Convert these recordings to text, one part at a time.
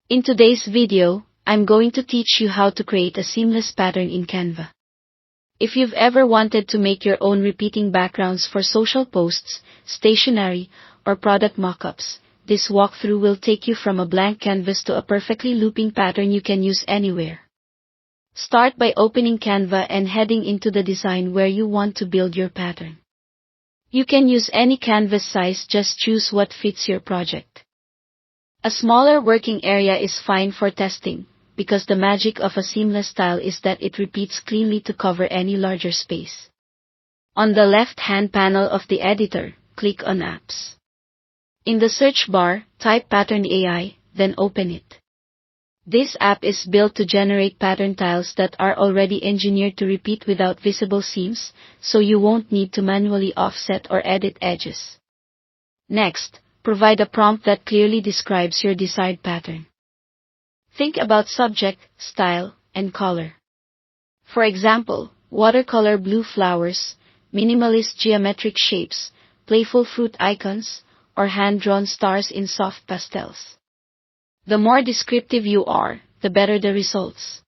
In today's video, I'm going to teach you how to create a seamless pattern in Canva. If you've ever wanted to make your own repeating backgrounds for social posts, stationery, or product mockups, this walkthrough will take you from a blank canvas to a perfectly looping pattern you can use anywhere. Start by opening Canva and heading into the design where you want to build your pattern. You can use any canvas size, just choose what fits your project. A smaller working area is fine for testing, because the magic of a seamless style is that it repeats cleanly to cover any larger space. On the left-hand panel of the editor, click on Apps. In the search bar, type Pattern AI, then open it. This app is built to generate pattern tiles that are already engineered to repeat without visible seams, so you won't need to manually offset or edit edges. Next, provide a prompt that clearly describes your desired pattern. Think about subject, style, and color. For example, watercolor blue flowers, minimalist geometric shapes, playful fruit icons, or hand-drawn stars in soft pastels. The more descriptive you are, the better the results.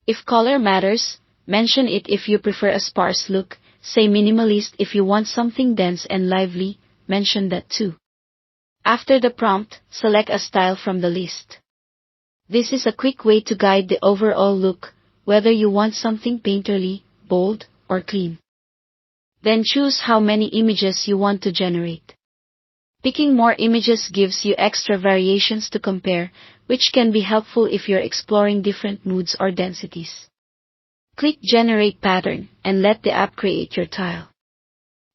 If color matters, mention it. If you prefer a sparse look, say minimalist. If you want something dense and lively, mention that too. After the prompt, select a style from the list. This is a quick way to guide the overall look, whether you want something painterly, bold, or clean. Then choose how many images you want to generate. Picking more images gives you extra variations to compare, which can be helpful if you're exploring different moods or densities. Click Generate Pattern and let the app create your tile.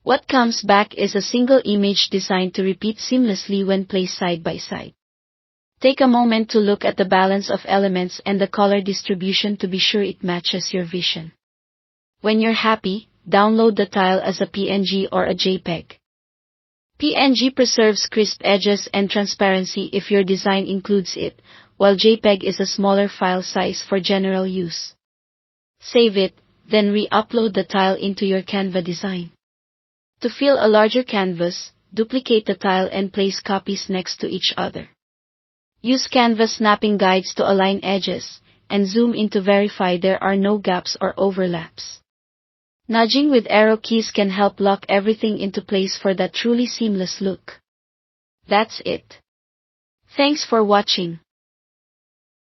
What comes back is a single image designed to repeat seamlessly when placed side by side. Take a moment to look at the balance of elements and the color distribution to be sure it matches your vision. When you're happy, download the tile as a PNG or a JPEG. PNG preserves crisp edges and transparency if your design includes it, while JPEG is a smaller file size for general use. Save it, then re-upload the tile into your Canva design. To fill a larger canvas, duplicate the tile and place copies next to each other. Use Canva snapping guides to align edges, and zoom in to verify there are no gaps or overlaps. Nudging with arrow keys can help lock everything into place for that truly seamless look. That's it. Thanks for watching.